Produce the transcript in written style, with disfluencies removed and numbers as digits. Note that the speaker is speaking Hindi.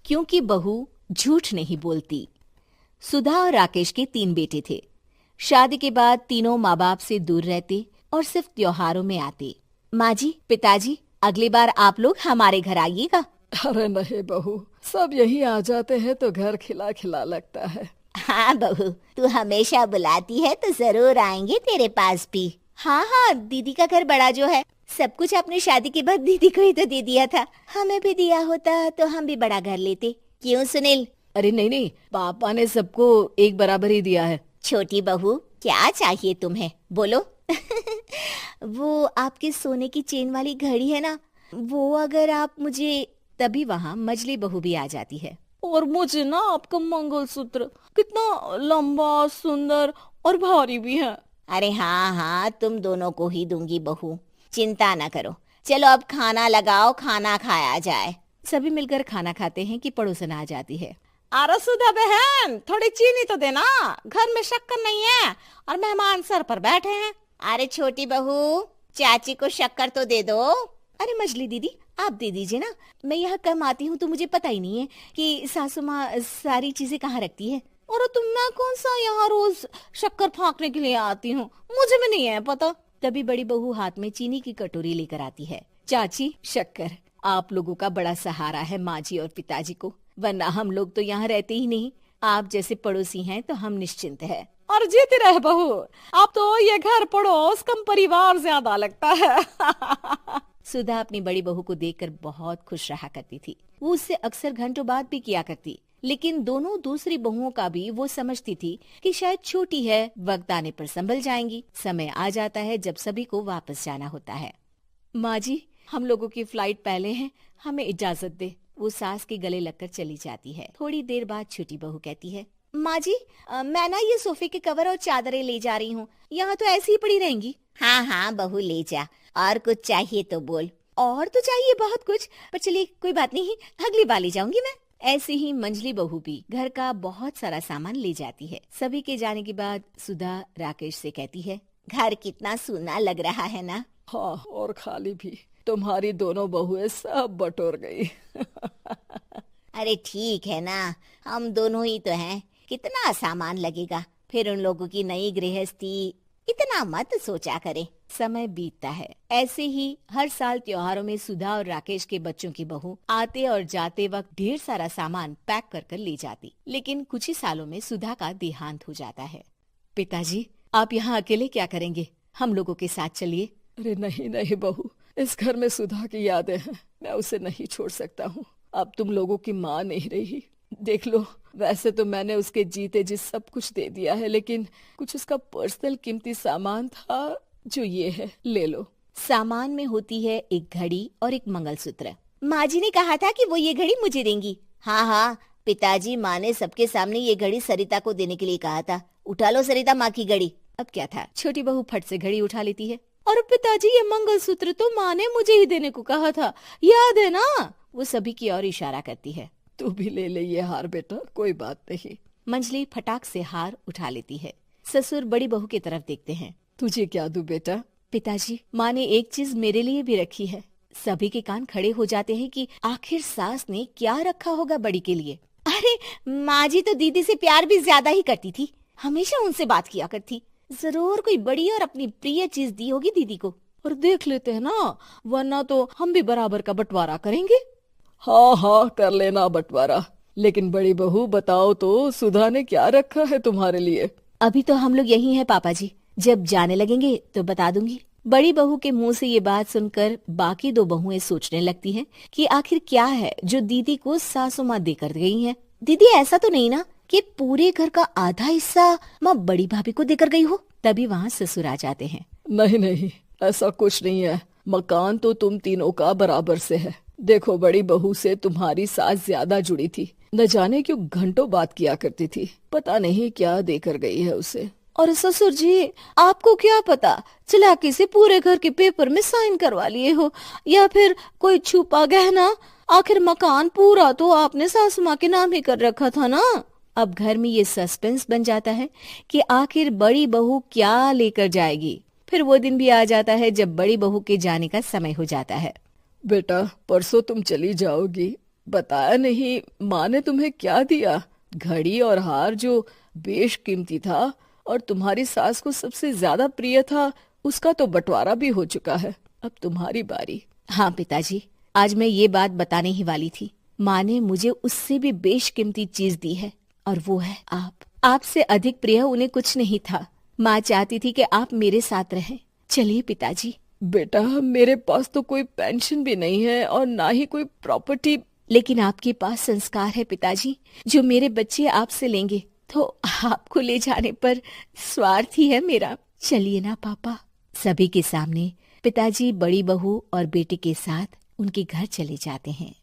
क्योंकि बहू झूठ नहीं बोलती। सुधा और राकेश के 3 बेटे थे। शादी के बाद तीनों माँ बाप से दूर रहते और सिर्फ त्योहारों में आते। माँ जी, पिताजी, अगली बार आप लोग हमारे घर आइएगा। अरे नहीं बहू, सब यहीं आ जाते हैं तो घर खिला खिला लगता है। हाँ बहू, तू हमेशा बुलाती है तो जरूर आएंगे तेरे पास भी। हाँ हाँ, दीदी का घर बड़ा जो है, सब कुछ आपने शादी के बाद दीदी को ही तो दे दिया था। हमें भी दिया होता तो हम भी बड़ा घर लेते। क्यों सुनील? अरे नहीं नहीं, पापा ने सबको एक बराबर ही दिया है। छोटी बहू, क्या चाहिए तुम्हें, बोलो। वो आपके सोने की चेन वाली घड़ी है ना, वो अगर आप मुझे। तभी वहाँ मजली बहू भी आ जाती है। और मुझे ना आपका मंगलसूत्र कितना लंबा, सुंदर और भारी भी है। अरे हाँ हाँ, तुम दोनों को ही दूंगी बहू, चिंता ना करो। चलो अब खाना लगाओ, खाना खाया जाए। सभी मिलकर खाना खाते हैं कि पड़ोसन आ जाती है। अरे सुधा बहन, थोड़ी चीनी तो देना, घर में शक्कर नहीं है और मेहमान सर पर बैठे हैं। अरे छोटी बहू, चाची को शक्कर तो दे दो। अरे मजली दीदी, आप दे दीजिए ना, मैं यहाँ कम आती हूँ तो मुझे पता ही नहीं है कि सासू माँ सारी चीजें कहाँ रखती है। और तुम, मैं कौन सा यहाँ रोज शक्कर फाँकने के लिए आती हूँ, मुझे भी नहीं है पता। तभी बड़ी बहू हाथ में चीनी की कटोरी लेकर आती है। चाची, शक्कर आप लोगों का बड़ा सहारा है माँ जी और पिताजी को, वरना हम लोग तो यहाँ रहते ही नहीं। आप जैसे पड़ोसी हैं तो हम निश्चिंत है। और जीती रहे बहू, अब तो ये घर पड़ोस कम परिवार ज्यादा लगता है। सुधा अपनी बड़ी बहू को देखकर बहुत खुश रहा करती थी। वो उससे अक्सर घंटों बात भी किया करती, लेकिन दोनों दूसरी बहुओं का भी वो समझती थी कि शायद छोटी है, वक्त आने पर संभल जाएंगी। समय आ जाता है जब सभी को वापस जाना होता है। माँ जी, हम लोगों की फ्लाइट पहले है, हमें इजाजत दे। वो सास के गले लगकर चली जाती है। थोड़ी देर बाद छोटी बहू कहती है, माँ जी, मैं ना ये सोफे के कवर और चादरें ले जा रही हूँ, यहाँ तो ऐसी ही पड़ी रहेंगी। हाँ हाँ बहू, ले जा, और कुछ चाहिए तो बोल। और तो चाहिए बहुत कुछ, पर चलिए कोई बात नहीं, अगली बार ले जाऊंगी मैं। ऐसे ही मंजली बहू भी घर का बहुत सारा सामान ले जाती है। सभी के जाने के बाद सुधा राकेश से कहती है, घर कितना सूना लग रहा है ना। हाँ, और खाली भी। तुम्हारी दोनों बहुएं सब बटोर गई। अरे ठीक है ना, हम दोनों ही तो हैं, कितना सामान लगेगा। फिर उन लोगों की नई गृहस्थी, इतना मत सोचा करे। समय बीतता है। ऐसे ही हर साल त्योहारों में सुधा और राकेश के बच्चों की बहू आते और जाते वक्त ढेर सारा सामान पैक कर कर ले जाती। लेकिन कुछ ही सालों में सुधा का देहांत हो जाता है। पिताजी, आप यहाँ अकेले क्या करेंगे? हम लोगों के साथ चलिए। अरे नहीं नहीं बहू, इस घर में सुधा की यादें हैं, मैं उसे नहीं छोड़ सकता हूँ। अब तुम लोगों की माँ नहीं रही। देख लो, वैसे तो मैंने उसके जीते जी सब कुछ दे दिया है, लेकिन कुछ उसका पर्सनल कीमती सामान था जो ये है, ले लो। सामान में होती है एक घड़ी और एक मंगलसूत्र। माँ जी ने कहा था कि वो ये घड़ी मुझे देंगी। हाँ हाँ पिताजी, माँ ने सबके सामने ये घड़ी सरिता को देने के लिए कहा था। उठा लो सरिता माँ की घड़ी। अब क्या था, छोटी बहू फट से घड़ी उठा लेती है। और पिताजी, ये मंगलसूत्र तो माँ ने मुझे ही देने को कहा था, याद है ना? वो सभी की ओर इशारा करती है। तू भी ले ले ये हार बेटा, कोई बात नहीं। मंजली फटाक से हार उठा लेती है। ससुर बड़ी बहू की तरफ देखते हैं। तुझे क्या दूं बेटा? पिताजी, माँ ने एक चीज मेरे लिए भी रखी है। सभी के कान खड़े हो जाते हैं कि आखिर सास ने क्या रखा होगा बड़ी के लिए। अरे माँ जी तो दीदी से प्यार भी ज्यादा ही करती थी, हमेशा उनसे बात किया करती। जरूर कोई बड़ी और अपनी प्रिय चीज दी होगी दीदी को। और देख लेते हैं ना, वरना तो हम भी बराबर का बंटवारा करेंगे। हाँ हाँ, कर लेना बंटवारा। लेकिन बड़ी बहू बताओ तो, सुधा ने क्या रखा है तुम्हारे लिए? अभी तो हम लोग यही हैं पापा जी, जब जाने लगेंगे तो बता दूंगी। बड़ी बहू के मुंह से ये बात सुनकर बाकी 2 बहुएं सोचने लगती हैं कि आखिर क्या है जो दीदी को सासू माँ देकर गई हैं। दीदी, ऐसा तो नहीं ना कि पूरे घर का आधा हिस्सा माँ बड़ी भाभी को देकर गई हो? तभी वहाँ ससुर आ जाते हैं। नहीं नहीं, ऐसा कुछ नहीं है। मकान तो तुम तीनों का बराबर से है। देखो, बड़ी बहू से तुम्हारी सास ज्यादा जुड़ी थी, न जाने क्यों घंटों बात किया करती थी। पता नहीं क्या देकर गई है उसे। और ससुर जी, आपको क्या पता, चालाकी से पूरे घर के पेपर में साइन करवा लिए हो, या फिर कोई छुपा गहना। आखिर मकान पूरा तो आपने सासू माँ के नाम ही कर रखा था ना। अब घर में ये सस्पेंस बन जाता है कि आखिर बड़ी बहू क्या लेकर जाएगी। फिर वो दिन भी आ जाता है जब बड़ी बहू के जाने का समय हो जाता है। बेटा, परसों तुम चली जाओगी, बताया नहीं, माँ ने तुम्हें क्या दिया? घड़ी और हार जो बेशकीमती था और तुम्हारी सास को सबसे ज्यादा प्रिय था, उसका तो बंटवारा भी हो चुका है। अब तुम्हारी बारी। हाँ पिताजी, आज मैं ये बात बताने ही वाली थी। माँ ने मुझे उससे भी बेशकीमती चीज दी है और वो है आप। आपसे अधिक प्रिय उन्हें कुछ नहीं था। माँ चाहती थी कि आप मेरे साथ रहें। चलिए पिताजी। बेटा, मेरे पास तो कोई पेंशन भी नहीं है और ना ही कोई प्रॉपर्टी। लेकिन आपके पास संस्कार है पिताजी, जो मेरे बच्चे आपसे लेंगे, तो आपको ले जाने पर स्वार्थ ही है मेरा। चलिए ना पापा। सभी के सामने पिताजी बड़ी बहू और बेटे के साथ उनके घर चले जाते हैं।